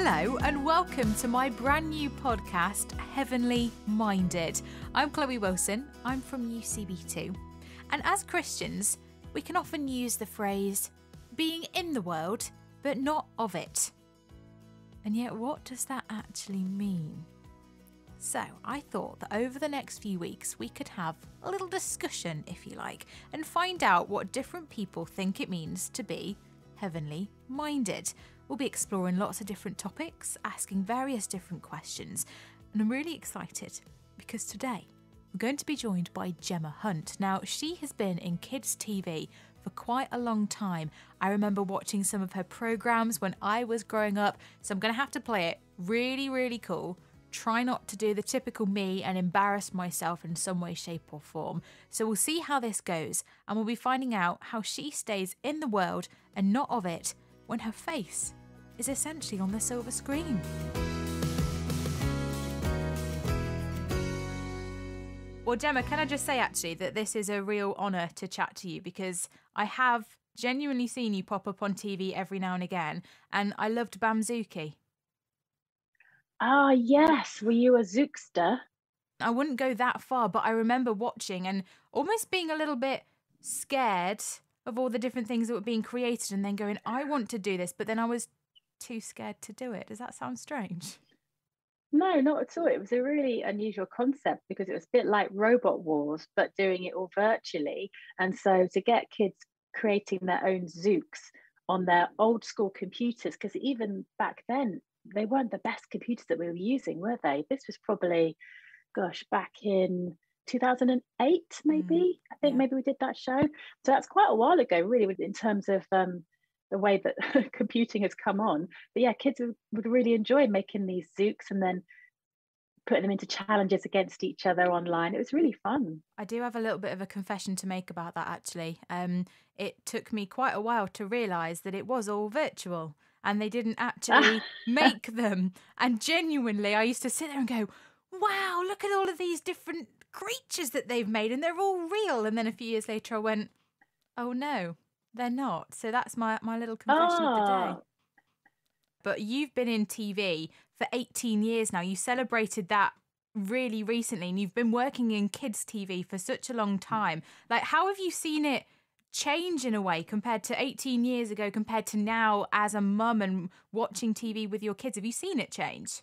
Hello and welcome to my brand new podcast, Heavenly Minded. I'm Chloe Wilson, I'm from UCB2. And as Christians, we can often use the phrase, being in the world, but not of it. And yet, what does that actually mean? So I thought that over the next few weeks, we could have a little discussion, if you like, and find out what different people think it means to be heavenly minded. We'll be exploring lots of different topics, asking various different questions, and I'm really excited because today we're going to be joined by Gemma Hunt. Now, she has been in kids' TV for quite a long time. I remember watching some of her programmes when I was growing up, so I'm going to have to play it really, really cool. Try not to do the typical me and embarrass myself in some way, shape or form. So we'll see how this goes, and we'll be finding out how she stays in the world and not of it when her face is essentially on the silver screen. Well, Gemma, can I just say actually that this is a real honour to chat to you, because I have genuinely seen you pop up on TV every now and again, and I loved Bamzuki. Ah, yes. Were you a Zookster? I wouldn't go that far, but I remember watching and almost being a little bit scared of all the different things that were being created and then going, I want to do this, but then I was too scared to do it. Does that sound strange? No, not at all. It was a really unusual concept because it was a bit like Robot Wars, but doing it all virtually. And so to get kids creating their own Zooks on their old school computers, because even back then, they weren't the best computers that we were using, were they? This was probably, gosh, back in 2008, maybe. I think maybe we did that show. So that's quite a while ago, really, in terms of the way that computing has come on. But yeah, kids would really enjoy making these Zooks and then putting them into challenges against each other online. It was really fun. I do have a little bit of a confession to make about that, actually. It took me quite a while to realise that it was all virtual and they didn't actually make them. And genuinely, I used to sit there and go, wow, look at all of these different creatures that they've made and they're all real. And then a few years later I went, oh no, they're not. So that's my little confession of the day. But you've been in TV for 18 years now. You celebrated that really recently and you've been working in kids' TV for such a long time. Like, how have you seen it change in a way compared to 18 years ago, compared to now as a mum and watching TV with your kids? Have you seen it change?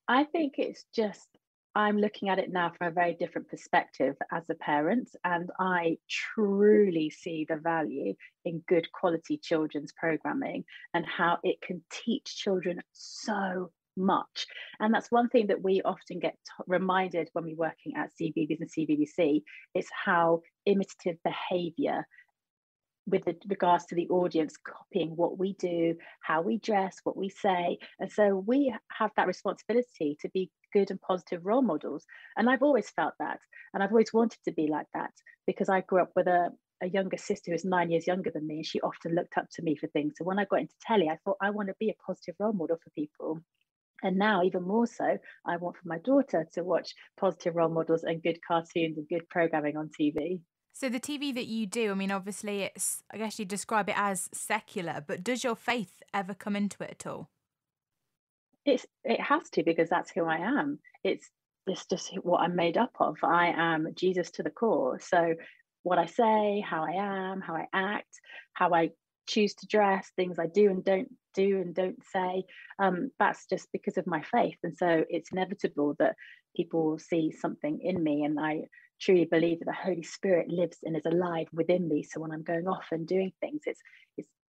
I think it's just, I'm looking at it now from a very different perspective as a parent, and I truly see the value in good quality children's programming and how it can teach children so much. And that's one thing that we often get reminded when we're working at CBeebies and CBBC, is how imitative behaviour with regards to the audience copying what we do, how we dress, what we say. And so we have that responsibility to be good and positive role models. And I've always felt that. And I've always wanted to be like that because I grew up with a younger sister who's 9 years younger than me. And she often looked up to me for things. So when I got into telly, I thought I want to be a positive role model for people. And now, even more so, I want for my daughter to watch positive role models and good cartoons and good programming on TV. So the TV that you do, I mean, obviously it's, I guess you describe it as secular, but does your faith ever come into it at all? It has to, because that's who I am. It's just what I'm made up of. I am Jesus to the core. So what I say, how I am, how I act, how I choose to dress, things I do and don't say, that's just because of my faith. And so it's inevitable that people will see something in me, and I truly believe that the Holy Spirit lives and is alive within me. So when I'm going off and doing things,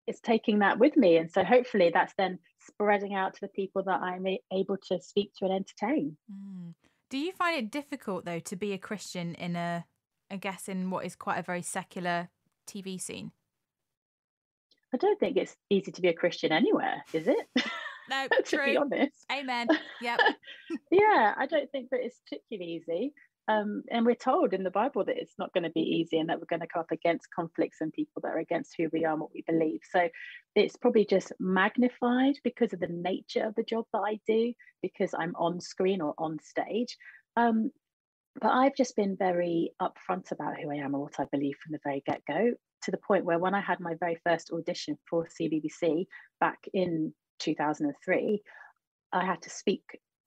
it's taking that with me. And so hopefully that's then spreading out to the people that I'm able to speak to and entertain. Do you find it difficult, though, to be a Christian in in what is quite a very secular TV scene? I don't think it's easy to be a Christian anywhere, is it? No, to true. be honest. Amen. Yep. Yeah, I don't think that it's particularly easy. And we're told in the Bible that it's not going to be easy and that we're going to come up against conflicts and people that are against who we are and what we believe. So it's probably just magnified because of the nature of the job that I do, because I'm on screen or on stage. But I've just been very upfront about who I am and what I believe from the very get-go, to the point where when I had my very first audition for CBBC back in 2003, I had to speak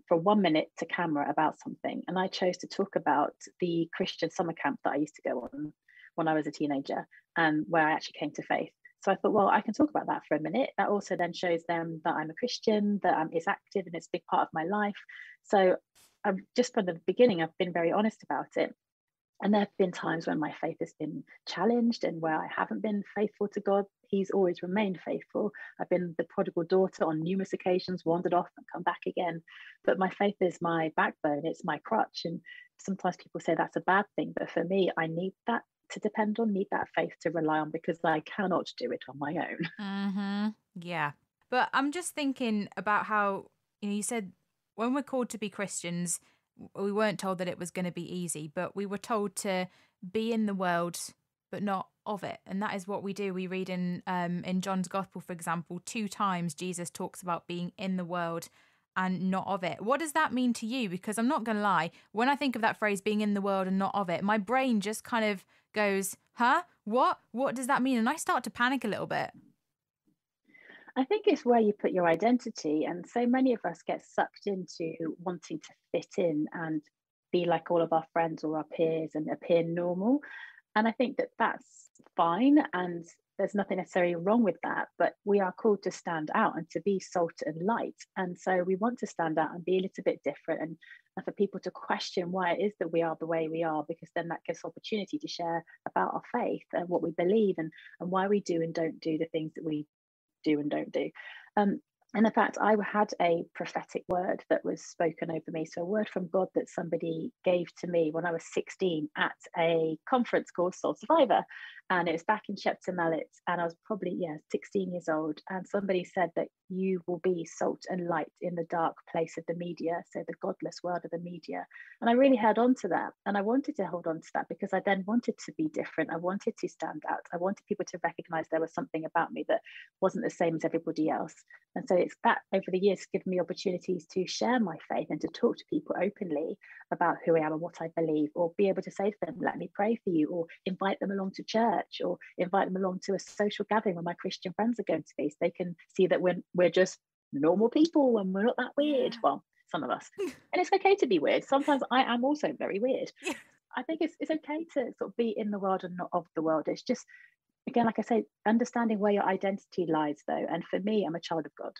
for 1 minute to camera about something. And I chose to talk about the Christian summer camp that I used to go on when I was a teenager, and where I actually came to faith. So I thought, well, I can talk about that for a minute. That also then shows them that I'm a Christian, that it's active and it's a big part of my life. So I've just from the beginning, I've been very honest about it. And there have been times when my faith has been challenged and where I haven't been faithful to God. He's always remained faithful. I've been the prodigal daughter on numerous occasions, wandered off and come back again. But my faith is my backbone, it's my crutch. And sometimes people say that's a bad thing. But for me, I need that to depend on, need that faith to rely on, because I cannot do it on my own. Mm-hmm. Yeah. But I'm just thinking about how, you said when we're called to be Christians, we weren't told that it was going to be easy, but we were told to be in the world, but not of it. And that is what we do. We read in John's Gospel, for example, 2 times Jesus talks about being in the world and not of it. What does that mean to you? Because I'm not going to lie, when I think of that phrase, being in the world and not of it, my brain just kind of goes, huh? What? What does that mean? And I start to panic a little bit. I think it's where you put your identity. And so many of us get sucked into wanting to fit in and be like all of our friends or our peers and appear normal. And I think that that's fine. And there's nothing necessarily wrong with that. But we are called to stand out and to be salt and light. And so we want to stand out and be a little bit different. And for people to question why it is that we are the way we are, because then that gives opportunity to share about our faith and what we believe, and why we do and don't do the things that we do and don't do. And in fact, I had a prophetic word that was spoken over me. So a word from God that somebody gave to me when I was 16 at a conference called Soul Survivor. And it was back in Shepton Mallet. And I was probably, 16 years old. And somebody said that you will be salt and light in the dark place of the media. So the godless world of the media. And I really held on to that. And I wanted to hold on to that because I then wanted to be different. I wanted to stand out. I wanted people to recognize there was something about me that wasn't the same as everybody else. And so it's that over the years given me opportunities to share my faith and to talk to people openly about who I am and what I believe, or be able to say to them, let me pray for you, or invite them along to church, or invite them along to a social gathering where my Christian friends are going to be, so they can see that we're just normal people and we're not that weird. Yeah. Well, some of us. And it's okay to be weird. Sometimes I am also very weird. Yeah. I think it's okay to sort of be in the world and not of the world. It's just, again, like I say, understanding where your identity lies, though. And for me, I'm a child of God.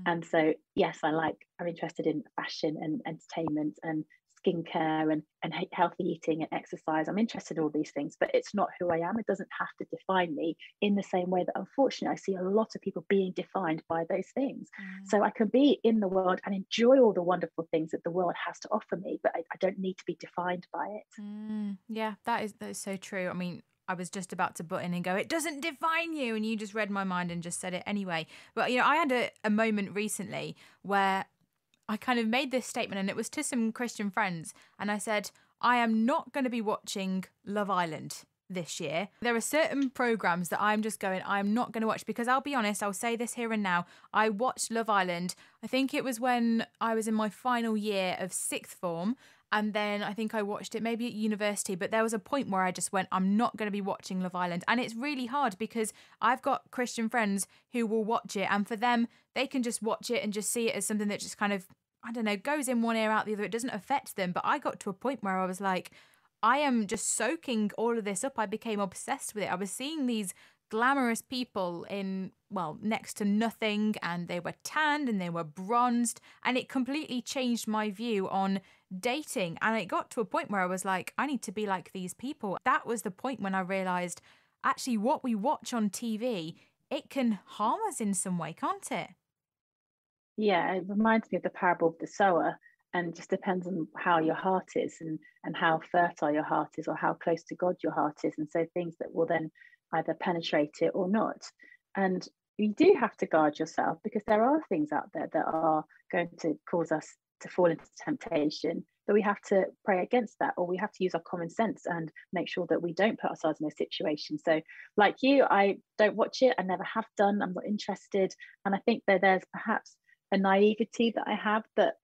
And so, yes, I'm interested in fashion and entertainment and skincare and healthy eating and exercise. I'm interested in all these things, but it's not who I am. It doesn't have to define me in the same way that, unfortunately, I see a lot of people being defined by those things. So I can be in the world and enjoy all the wonderful things that the world has to offer me, but I don't need to be defined by it. Yeah, that is so true. I mean, I was just about to butt in and go, it doesn't define you. And you just read my mind and just said it anyway. But, I had a moment recently where I kind of made this statement, and it was to some Christian friends. And I said, I am not going to be watching Love Island this year. There are certain programs that I'm not going to watch, because I'll be honest, I'll say this here and now. I watched Love Island. I think it was when I was in my final year of 6th form. And then I think I watched it maybe at university, but there was a point where I just went, I'm not going to be watching Love Island. And it's really hard because I've got Christian friends who will watch it, and for them, they can just watch it and just see it as something that just kind of, I don't know, goes in one ear out the other. It doesn't affect them. But I got to a point where I was like, I am just soaking all of this up. I became obsessed with it. I was seeing these glamorous people in, well, next to nothing, and they were tanned and they were bronzed, and it completely changed my view on dating. And it got to a point where I was like, I need to be like these people. That was the point when I realized, actually, what we watch on TV, it can harm us in some way, can't it? Yeah, it reminds me of the parable of the sower, and just depends on how your heart is and how fertile your heart is, or how close to God your heart is. And so things that will then either penetrate it or not. And you do have to guard yourself, because there are things out there that are going to cause us to fall into temptation, but we have to pray against that, or we have to use our common sense and make sure that we don't put ourselves in those situations. So like you, I don't watch it. I never have done. I'm not interested. And I think that there's perhaps a naivety that I have that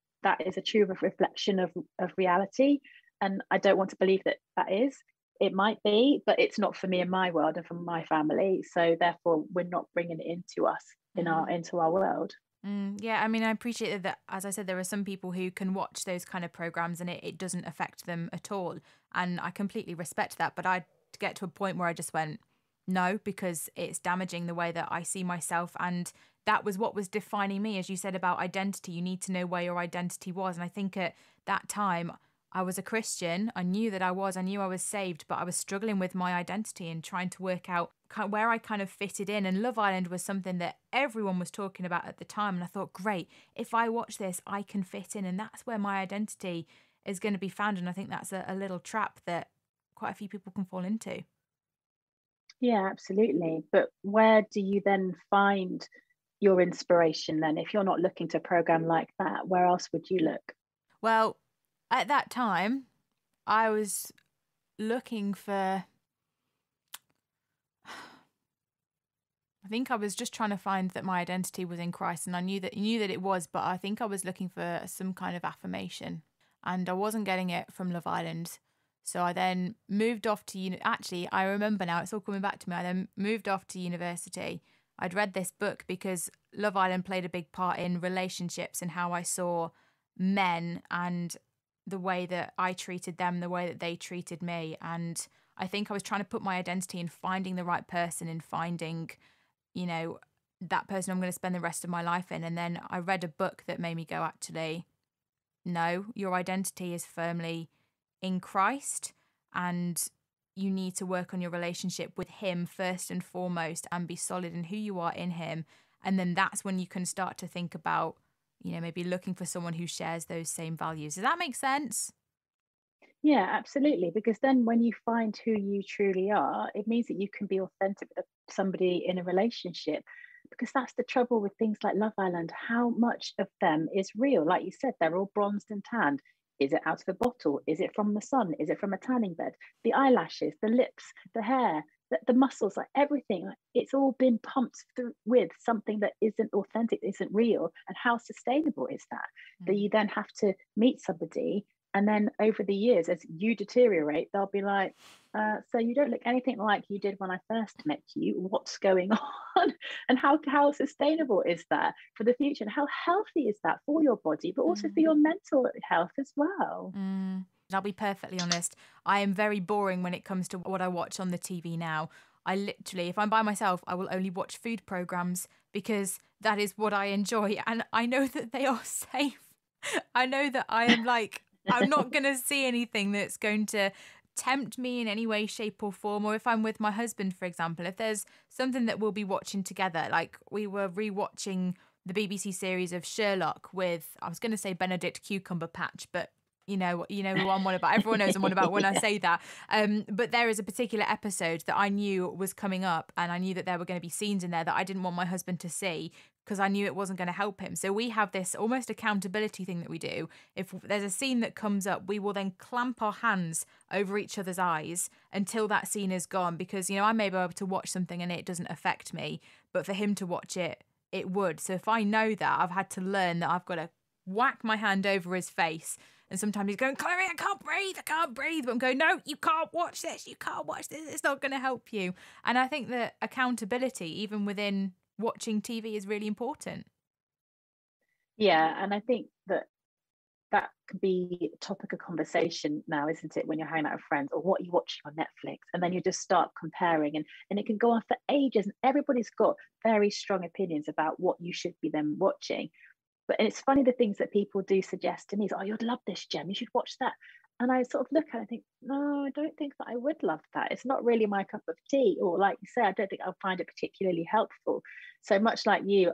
is a true reflection of reality. And I don't want to believe that is. It might be, but it's not for me and my world and for my family. So therefore, we're not bringing it into us into our world. Yeah, I mean, I appreciate that, as I said, there are some people who can watch those kind of programs and it doesn't affect them at all. And I completely respect that. But I get to a point where I just went, no, because it's damaging the way that I see myself. And that was what was defining me. As you said about identity, you need to know where your identity was. And I think at that time, I was a Christian. I knew that I knew I was saved, but I was struggling with my identity and trying to work out where I kind of fitted in. And Love Island was something that everyone was talking about at the time. And I thought, great, if I watch this, I can fit in. And that's where my identity is going to be found. And I think that's a little trap that quite a few people can fall into. Yeah, absolutely. But where do you then find your inspiration then? If you're not looking to a program like that, where else would you look? Well, at that time, I was looking for, I think I was just trying to find that my identity was in Christ, and I knew that it was, but I think I was looking for some kind of affirmation, and I wasn't getting it from Love Island. So I then moved off to actually, I remember now, it's all coming back to me. I then moved off to university. I'd read this book because Love Island played a big part in relationships and how I saw men and the way that I treated them, the way that they treated me. And I think I was trying to put my identity in finding the right person and finding, that person I'm going to spend the rest of my life in. And then I read a book that made me go, actually, no, your identity is firmly in Christ, and you need to work on your relationship with him first and foremost and be solid in who you are in him. And then that's when you can start to think about, maybe looking for someone who shares those same values. Does that make sense? Yeah, absolutely. Because then when you find who you truly are, it means that you can be authentic with somebody in a relationship. Because that's the trouble with things like Love Island. How much of them is real? Like you said, they're all bronzed and tanned. Is it out of a bottle? Is it from the sun? Is it from a tanning bed? The eyelashes, the lips, the hair, the muscles, like everything, like it's all been pumped through with something that isn't authentic, isn't real. And how sustainable is that? That you then have to meet somebody, and then over the years, as you deteriorate, they'll be like, so you don't look anything like you did when I first met you. What's going on? And how sustainable is that for the future? And how healthy is that for your body, but also for your mental health as well? I'll be perfectly honest, I am very boring when it comes to what I watch on the TV now. I literally, if I'm by myself, I will only watch food programs because that is what I enjoy. And I know that they are safe. I know that I am I'm not going to see anything that's going to tempt me in any way, shape, or form. Or if I'm with my husband, for example, if there's something that we'll be watching together, like we were rewatching the BBC series of Sherlock with, I was going to say Benedict Cumberbatch, but you know who I'm on about. Everyone knows I'm on about when I Yeah. say that. But there is a particular episode that I knew was coming up, and I knew that there were going to be scenes in there that I didn't want my husband to see because I knew it wasn't going to help him. So we have this almost accountability thing that we do. If there's a scene that comes up, we will then clamp our hands over each other's eyes until that scene is gone, because I may be able to watch something and it doesn't affect me, but for him to watch it, it would. So if I know that, I've had to learn that I've got to whack my hand over his face. And sometimes he's going, Chloe, I can't breathe. But I'm going, no, you can't watch this. It's not going to help you. And I think that accountability, even within watching TV, is really important. Yeah, and I think that could be a topic of conversation now, isn't it, when you're hanging out with friends, or what you're watching on Netflix, and then you just start comparing, and it can go on for ages, and everybody's got very strong opinions about what you should be then watching. But it's funny, the things that people do suggest to me is, oh, you'd love this, Gem, you should watch that. And I sort of look at it and think, no, I don't think that I would love that. It's not really my cup of tea. Or like you say, I don't think I'll find it particularly helpful. So much like you,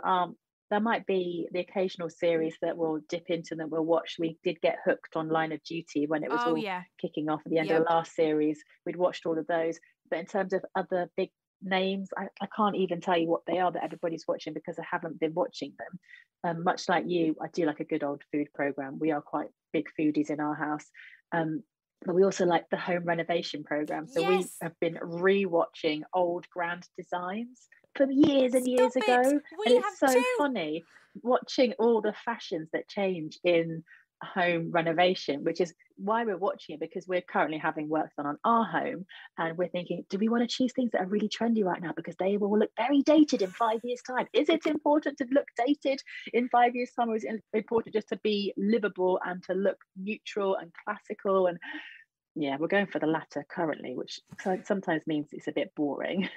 there might be the occasional series that we'll dip into and that we'll watch. We did get hooked on Line of Duty when it was Oh, all yeah. kicking off at the end of Yep. the last series. We'd watched all of those. But in terms of other big names, I can't even tell you what they are that everybody's watching because I haven't been watching them. Much like you, I do like a good old food program. We are quite big foodies in our house. But we also like the home renovation program. So we Yes. have been re-watching old Grand Designs from years and years Stop ago. it. And We it's have so two. funny watching all the fashions that change in home renovation, which is why we're watching it, because we're currently having work done on our home, and we're thinking, do we want to choose things that are really trendy right now because they will look very dated in 5 years' time? Is it important to look dated in 5 years' time, or is it important just to be livable and to look neutral and classical? And yeah, we're going for the latter currently, which sometimes means it's a bit boring.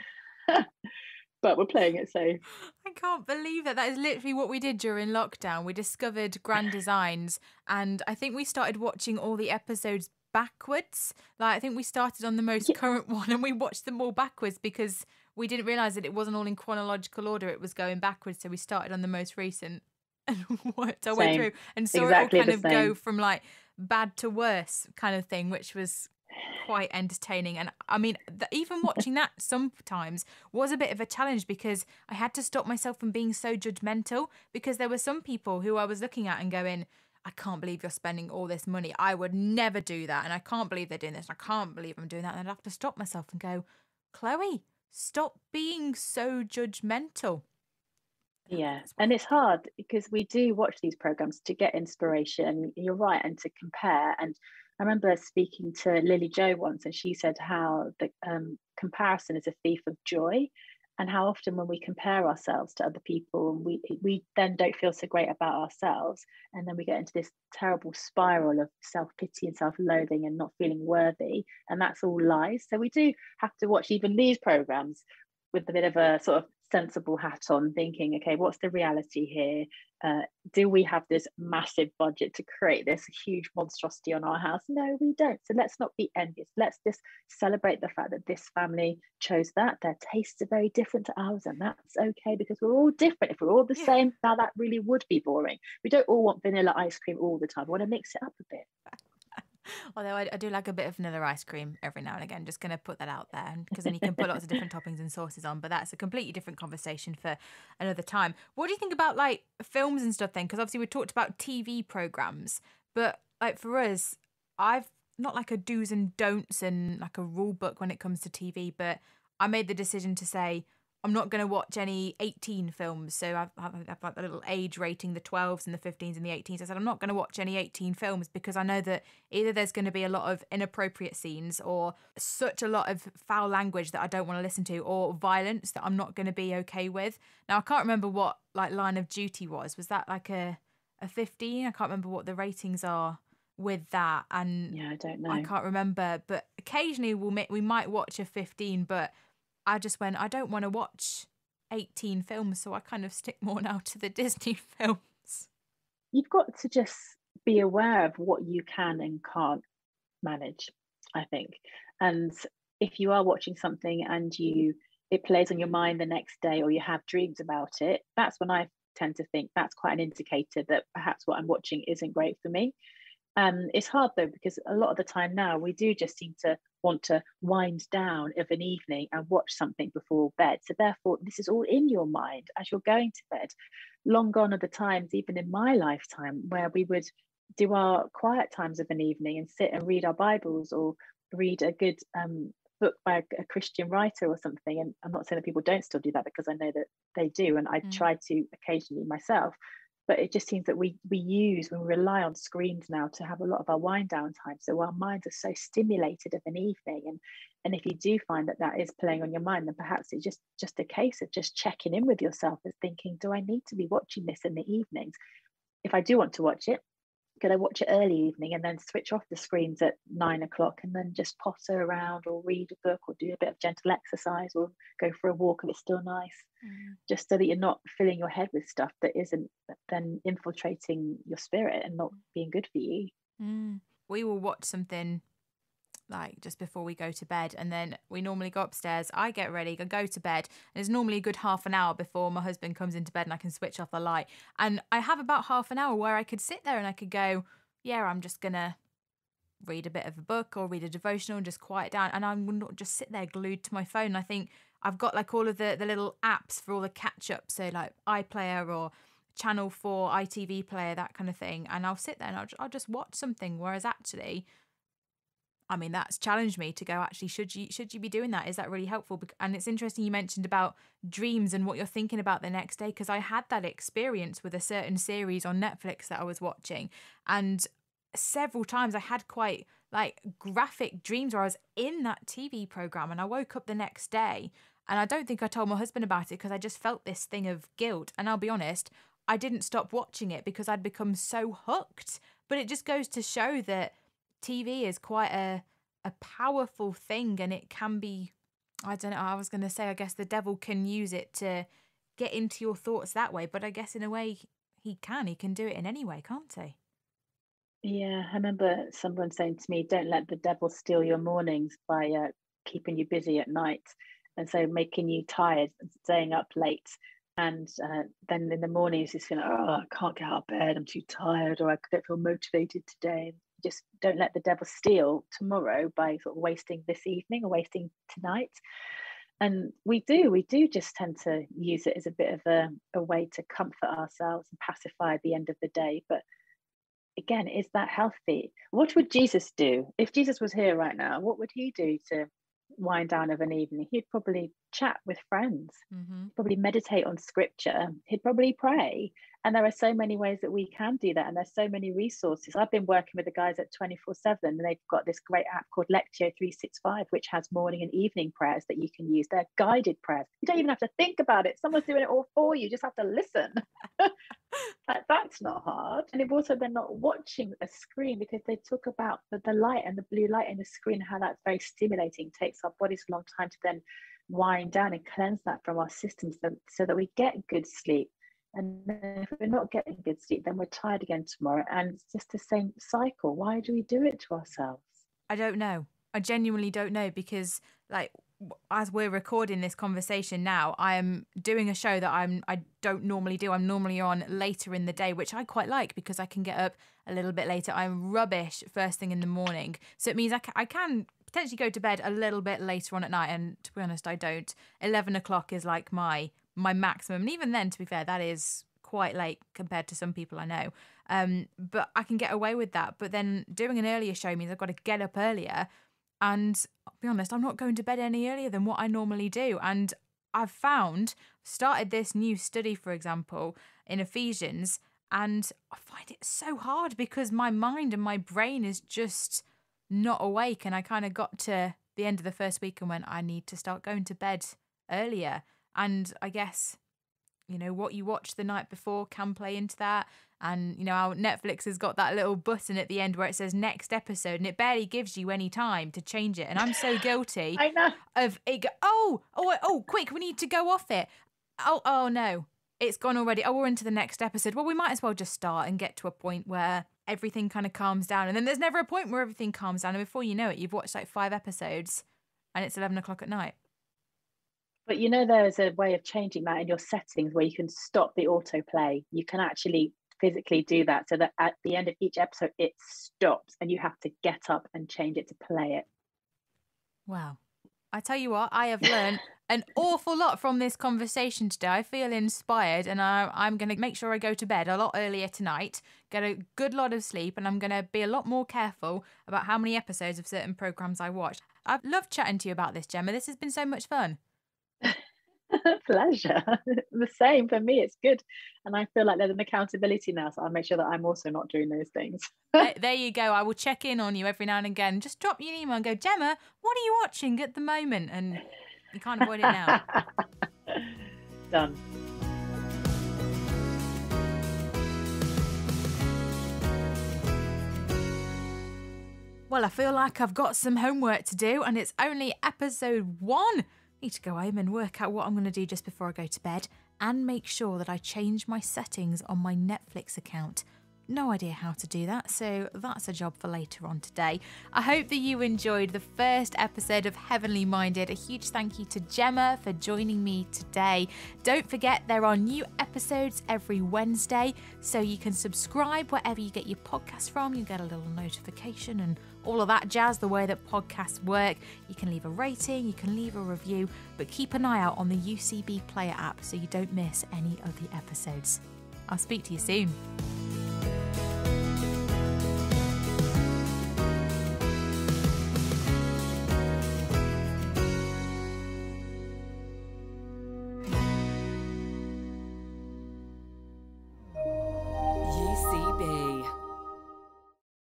But we're playing it safe. I can't believe that. That is literally what we did during lockdown. We discovered Grand Designs, and I think we started watching all the episodes backwards. Like, I think we started on the most current one and we watched them all backwards because we didn't realise that it wasn't all in chronological order. It was going backwards. So we started on the most recent and worked our way through and saw exactly it all kind the of same. go from like bad to worse kind of thing, which was quite entertaining. And I mean, even watching that sometimes was a bit of a challenge because I had to stop myself from being so judgmental, because there were some people who I was looking at and going, I can't believe you're spending all this money. I would never do that. And I can't believe they're doing this. And I can't believe I'm doing that. And I'd have to stop myself and go, Chloe, stop being so judgmental. Yeah, and it's hard because we do watch these programs to get inspiration. You're right, and to compare. And I remember speaking to Lily Joe once, and she said how the comparison is a thief of joy, and how often when we compare ourselves to other people, we then don't feel so great about ourselves, and then we get into this terrible spiral of self-pity and self-loathing and not feeling worthy, and that's all lies. So we do have to watch even these programs with a bit of a sort of sensible hat on, thinking, okay, what's the reality here? Do we have this massive budget to create this huge monstrosity on our house? No, we don't. So let's not be envious. Let's just celebrate the fact that this family chose that. Their tastes are very different to ours, and that's okay because we're all different. If we're all the same, now that really would be boring. We don't all want vanilla ice cream all the time. We want to mix it up a bit. Although I do like a bit of vanilla ice cream every now and again, just going to put that out there, because then you can put lots of different toppings and sauces on, but that's a completely different conversation for another time. What do you think about like films and stuff then? Because obviously we talked about TV programs, but like for us, I've not like a do's and don'ts and like a rule book when it comes to TV, but I made the decision to say, I'm not going to watch any 18 films. So I've got the little age rating, the 12s and the 15s and the 18s. I said, I'm not going to watch any 18 films because I know that either there's going to be a lot of inappropriate scenes or such a lot of foul language that I don't want to listen to, or violence that I'm not going to be okay with. Now, I can't remember what like Line of Duty was. Was that like a 15? I can't remember what the ratings are with that. And yeah, I don't know. I can't remember. But occasionally we might watch a 15, but I just went, I don't want to watch 18 films, so I kind of stick more now to the Disney films. You've got to just be aware of what you can and can't manage, I think. And if you are watching something and it plays on your mind the next day, or you have dreams about it, that's when I tend to think that's quite an indicator that perhaps what I'm watching isn't great for me. It's hard though, because a lot of the time now we do just seem to want to wind down of an evening and watch something before bed. So therefore, this is all in your mind as you're going to bed. Long gone are the times, even in my lifetime, where we would do our quiet times of an evening and sit and read our Bibles or read a good book by a Christian writer or something. And I'm not saying that people don't still do that, because I know that they do, and I try to occasionally myself. But it just seems that we rely on screens now to have a lot of our wind down time. So our minds are so stimulated of an evening. And if you do find that that is playing on your mind, then perhaps it's just a case of just checking in with yourself and thinking, do I need to be watching this in the evenings? If I do want to watch it, could I watch it early evening and then switch off the screens at 9 o'clock and then just potter around or read a book or do a bit of gentle exercise or go for a walk if it's still nice, just so that you're not filling your head with stuff that isn't then infiltrating your spirit and not being good for you. We will watch something like just before we go to bed, and then we normally go upstairs, I get ready, I go to bed, and it's normally a good half an hour before my husband comes into bed and I can switch off the light, and I have about half an hour where I could sit there and I could go, yeah, I'm just gonna read a bit of a book or read a devotional and just quiet down, and I will not just sit there glued to my phone. I think I've got like all of the little apps for all the catch-ups, so like iPlayer or Channel 4 ITV player, that kind of thing, and I'll sit there and I'll just watch something, whereas actually, I mean, that's challenged me to go, actually, should you be doing that? Is that really helpful? And it's interesting you mentioned about dreams and what you're thinking about the next day, because I had that experience with a certain series on Netflix that I was watching, and several times I had quite like graphic dreams where I was in that TV program, and I woke up the next day, and I don't think I told my husband about it because I just felt this thing of guilt. And I'll be honest, I didn't stop watching it because I'd become so hooked. But it just goes to show that TV is quite a powerful thing, and it can be, I don't know, I was going to say, I guess the devil can use it to get into your thoughts that way. But I guess in a way he can do it in any way, can't he? Yeah, I remember someone saying to me, don't let the devil steal your mornings by keeping you busy at night. And so making you tired and staying up late. And then in the morning, it's just feeling, oh, I can't get out of bed, I'm too tired, or I don't feel motivated today. Just don't let the devil steal tomorrow by sort of wasting this evening or wasting tonight. And we do just tend to use it as a bit of a way to comfort ourselves and pacify the end of the day. But again, is that healthy? What would Jesus do? If Jesus was here right now, what would he do to wind down of an evening? He'd probably chat with friends, probably meditate on scripture, he'd probably pray. And there are so many ways that we can do that, and there's so many resources. I've been working with the guys at 24/7, and they've got this great app called Lectio 365, which has morning and evening prayers that you can use. They're guided prayers. You don't even have to think about it, someone's doing it all for you. You just have to listen. That's not hard. And also they're not watching a screen, because they talk about the light and the blue light in the screen, how that's very stimulating, takes our bodies a long time to then wind down and cleanse that from our systems, so that we get good sleep. And if we're not getting good sleep, then we're tired again tomorrow, and it's just the same cycle. Why do we do it to ourselves? I don't know. I genuinely don't know, because like as we're recording this conversation now, I am doing a show that I don't normally do. I'm normally on later in the day, which I quite like because I can get up a little bit later. I'm rubbish first thing in the morning, so it means I can potentially go to bed a little bit later on at night. And to be honest, I don't. 11 o'clock is like my maximum, and even then, to be fair, that is quite late compared to some people I know. But I can get away with that. But then doing an earlier show means I've got to get up earlier. And I'll be honest, I'm not going to bed any earlier than what I normally do. And I've started this new study, for example, in Ephesians, and I find it so hard because my mind and my brain is just not awake. And I kind of got to the end of the first week and went, I need to start going to bed earlier. And I guess, you know, what you watch the night before can play into that. And, you know, our Netflix has got that little button at the end where it says next episode, and it barely gives you any time to change it. And I'm so guilty I know. Of it. Quick, we need to go off it. Oh, no, it's gone already. Oh, we're into the next episode. Well, we might as well just start and get to a point where everything kind of calms down. And then there's never a point where everything calms down. And before you know it, you've watched like 5 episodes and it's 11 o'clock at night. But you know, there's a way of changing that in your settings where you can stop the autoplay. You can actually physically do that so that at the end of each episode it stops and you have to get up and change it to play it. Wow. I tell you what, I have learned an awful lot from this conversation today. I feel inspired, and I'm going to make sure I go to bed a lot earlier tonight, get a good lot of sleep, and I'm going to be a lot more careful about how many episodes of certain programs I watch. I've loved chatting to you about this, Gemma. This has been so much fun. Pleasure. The same for me. It's good, and I feel like there's an accountability now, so I'll make sure that I'm also not doing those things. There you go. I will check in on you every now and again. Just drop you an email and go, Gemma, what are you watching at the moment? And you can't avoid it now. Done. Well, I feel like I've got some homework to do, and it's only episode 1. Need to go home and work out what I'm going to do just before I go to bed, and make sure that I change my settings on my Netflix account. No idea how to do that, so that's a job for later on today. I hope that you enjoyed the first episode of Heavenly Minded. A huge thank you to Gemma for joining me today. Don't forget, there are new episodes every Wednesday, so you can subscribe wherever you get your podcasts from. You get a little notification and all of that jazz, the way that podcasts work. You can leave a rating, you can leave a review, but keep an eye out on the UCB Player app so you don't miss any of the episodes. I'll speak to you soon.